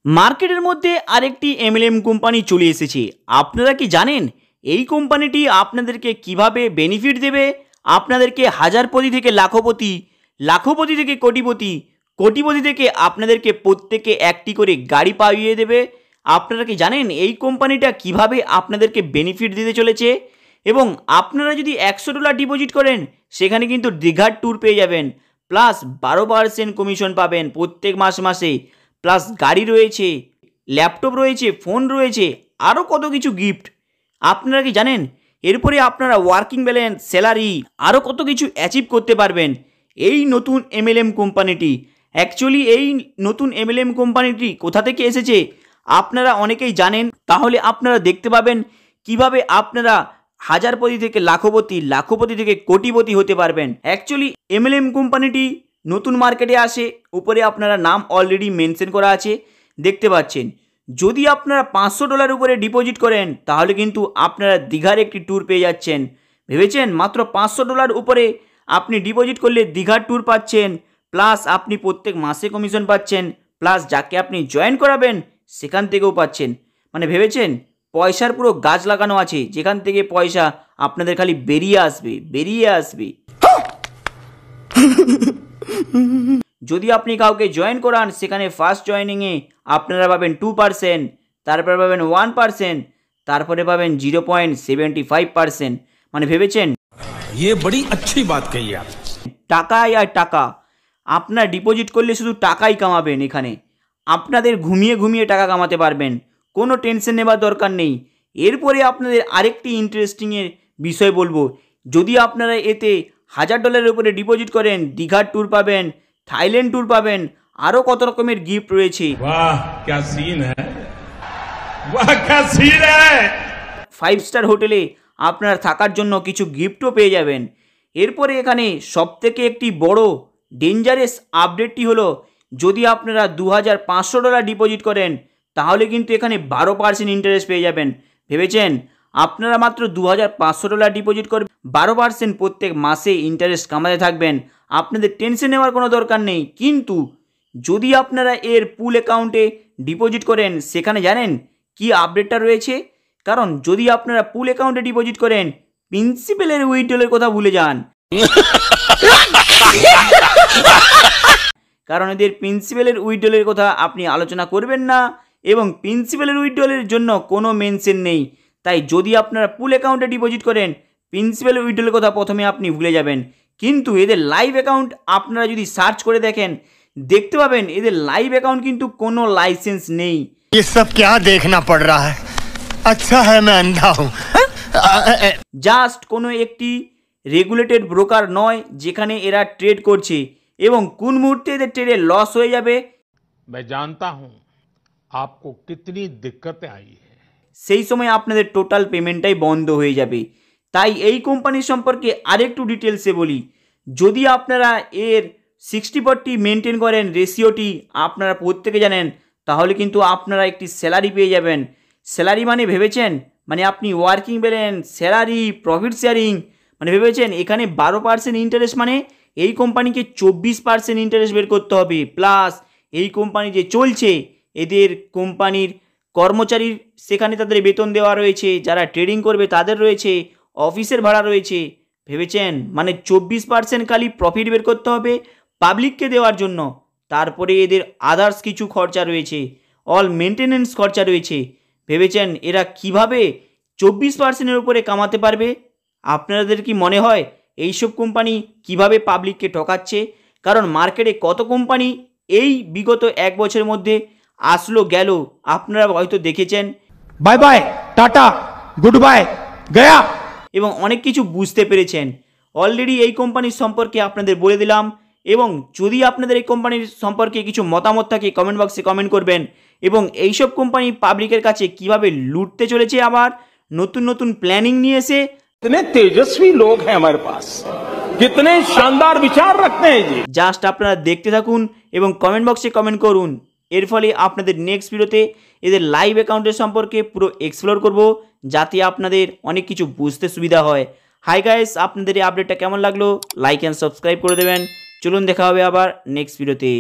মার্কেটের মধ্যে আরেকটি এমএলএম কোম্পানি চলে এসেছে। আপনারা কি জানেন এই কোম্পানিটি আপনাদেরকে কিভাবে বেনিফিট দেবে? আপনাদেরকে হাজারপতি থেকে লাখপতি, লাখপতি থেকে কোটিপতি, কোটিপতি থেকে আপনাদেরকে প্রত্যেকে একটি করে গাড়ি পাইয়ে দেবে। আপনারা কি জানেন এই কোম্পানিটা কিভাবে আপনাদেরকে বেনিফিট দিতে চলেছে? এবং আপনারা যদি $100 ডিপোজিট করেন সেখানে কিন্তু দীঘার ট্যুর পেয়ে যাবেন, প্লাস 12% কমিশন পাবেন প্রত্যেক মাসে, প্লাস গাড়ি রয়েছে, ল্যাপটপ রয়েছে, ফোন রয়েছে, আরও কত কিছু গিফট। আপনারা কি জানেন এরপরে আপনারা ওয়ার্কিং ব্যালেন্স, স্যালারি, আরও কত কিছু অ্যাচিভ করতে পারবেন এই নতুন এমএলএম কোম্পানিটি। অ্যাকচুয়ালি এই নতুন এমএলএম কোম্পানিটি কোথা থেকে এসেছে আপনারা অনেকেই জানেন, তাহলে আপনারা দেখতে পাবেন কিভাবে আপনারা হাজারপতি থেকে লাখপতি, লাখপতি থেকে কোটিপতি হতে পারবেন। অ্যাকচুয়ালি এমএলএম কোম্পানিটি নতুন মার্কেটে আসে, উপরে আপনারা নাম অলরেডি মেনশন করা আছে, দেখতে পাচ্ছেন। যদি আপনারা $500 উপরে ডিপোজিট করেন তাহলে কিন্তু আপনারা দীঘার একটি ট্যুর পেয়ে যাচ্ছেন। ভেবেছেন মাত্র $500 উপরে আপনি ডিপোজিট করলে দীঘার ট্যুর পাচ্ছেন, প্লাস আপনি প্রত্যেক মাসে কমিশন পাচ্ছেন, প্লাস যাকে আপনি জয়েন করাবেন সেখান থেকেও পাচ্ছেন। মানে ভেবেছেন পয়সার পুরো গাছ লাগানো আছে, যেখান থেকে পয়সা আপনাদের খালি বেরিয়ে আসবে। যদি আপনি কাউকে জয়েন করান সেখানে ফার্স্ট জয়েনিংয়ে আপনারা পাবেন 2%, তারপরে পাবেন 1%, তারপরে পাবেন 0.75%। মানে ভেবেছেন ये बड़ी अच्छी बात कही आप। টাকাই আর টাকা। আপনার ডিপোজিট করলে শুধু টাকাই কামাবেন, এখানে আপনাদের ঘুমিয়ে ঘুমিয়ে টাকা কামাতে পারবেন, কোনো টেনশন নেবার দরকার নেই। এরপরে আপনাদের আরেকটি ইন্টারেস্টিংয়ের বিষয় বলবো, যদি আপনারা এতে $1000 উপরে ডিপোজিট করেন দীঘার ট্যুর পাবেন, থাইল্যান্ড ট্যুর পাবেন, আরও কত রকমের গিফট রয়েছে। वाह क्या सीन है, वाह क्या सीन है। 5 স্টার হোটেলে আপনার থাকার জন্য কিছু গিফটও পেয়ে যাবেন। এরপরে এখানে সবথেকে একটি বড় ডেঞ্জারাস আপডেটটি হলো, যদি আপনারা $2500 ডিপোজিট করেন তাহলে কিন্তু এখানে 12% ইন্টারেস্ট পেয়ে যাবেন। ভেবেছেন আপনারা মাত্র $2500 ডিপোজিট করবেন, 12% প্রত্যেক মাসে ইন্টারেস্ট কামাতে থাকবেন, আপনাদের টেনশন নেওয়ার কোনো দরকার নেই। কিন্তু যদি আপনারা এর পুল অ্যাকাউন্টে ডিপোজিট করেন সেখানে জানেন কি আপডেটটা রয়েছে? কারণ যদি আপনারা পুল অ্যাকাউন্টে ডিপোজিট করেন প্রিন্সিপালের উইথড্রলের কথা ভুলে যান, কারণ এদের প্রিন্সিপালের উইথড্রলের কথা আপনি আলোচনা করবেন না এবং প্রিন্সিপালের উইথড্রলের জন্য কোনো মেনশন নেই। তাই যদি আপনারা পুল অ্যাকাউন্টে ডিপোজিট করেন প্রিন্সিপালের উইথড্রলের কথা প্রথমে আপনি ভুলে যাবেন। কিন্তু এদের লাইভ অ্যাকাউন্ট আপনারা যদি সার্চ করে দেখেন দেখতে পাবেন এদের লাইভ অ্যাকাউন্ট কিন্তু কোনো লাইসেন্স নেই। ये सब क्या देखना पड़ रहा है? अच्छा है मैं अंधा हूँ। জাস্ট কোনো একটি রেগুলেটেড ব্রোকার নয় যেখানে এরা ট্রেড করছে, এবং কোন মুহূর্তে এদের ট্রেডে লস হয়ে যাবে मैं जानता हूं आपको कितनी दिक्कतें आई है। সেই সময় আপনাদের টোটাল পেমেন্টটাই বন্ধ হয়ে যাবে। তাই এই কোম্পানির সম্পর্কে আরেকটু ডিটেলসে বলি, যদি আপনারা এর 60-40 মেনটেন করেন রেশিওটি, আপনারা প্রত্যেকে জানেন, তাহলে কিন্তু আপনারা একটি স্যালারি পেয়ে যাবেন। স্যালারি মানে ভেবেছেন মানে আপনি working balance, salary, profit sharing, মানে ভেবেছেন এখানে 12% ইন্টারেস্ট, মানে এই কোম্পানিকে 24% ইন্টারেস্ট বের করতে হবে। প্লাস এই কোম্পানি যে চলছে এদের কোম্পানির কর্মচারীর সেখানে তাদের বেতন দেওয়া রয়েছে, যারা ট্রেডিং করবে তাদের রয়েছে, অফিসের ভাড়া রয়েছে। ভেবেছেন মানে 24% খালি প্রফিট বের করতে হবে পাবলিককে দেওয়ার জন্য। তারপরে এদের আদার্স কিছু খরচা রয়েছে, অল মেনটেনেন্স খরচা রয়েছে। ভেবেছেন এরা কিভাবে 24%-এর উপরে কামাতে পারবে? আপনাদের কি মনে হয় এইসব কোম্পানি কিভাবে পাবলিককে ঠকাচ্ছে? কারণ মার্কেটে কত কোম্পানি এই বিগত 1 বছরের মধ্যে আসলো গেল, আপনারা হয়তো দেখেছেন। Bye bye tata good bye गया। এবং অনেক কিছু বুঝতে পেরেছেন। অলরেডি এই কোম্পানির সম্পর্কে আপনাদের বলে দিলাম, এবং যদি আপনাদের এই কোম্পানির সম্পর্কে কিছু মতামত থাকে কমেন্ট বক্সে কমেন্ট করবেন। এবং এইসব কোম্পানি পাবলিকের কাছে কিভাবে লুটতে চলেছে, আবার নতুন নতুন প্ল্যানিং নিয়ে এসে। कितने तेजस्वी लोग हैं हमारे पास, कितने शानदार विचार रखते हैं जी। জাস্ট আপনারা দেখতে থাকুন এবং কমেন্ট বক্সে কমেন্ট করুন। এর ফলে আপনাদের নেক্সট ভিডিওতে এদের লাইভ অ্যাকাউন্টের সম্পর্কে পুরো এক্সপ্লোর করব, যাতে আপনাদের অনেক কিছু বুঝতে সুবিধা হয়। হাই গাইস, আপনাদের এই আপডেটটা কেমন লাগলো লাইক অ্যান্ড সাবস্ক্রাইব করে দেবেন। চলুন দেখা হবে আবার নেক্সট ভিডিওতে।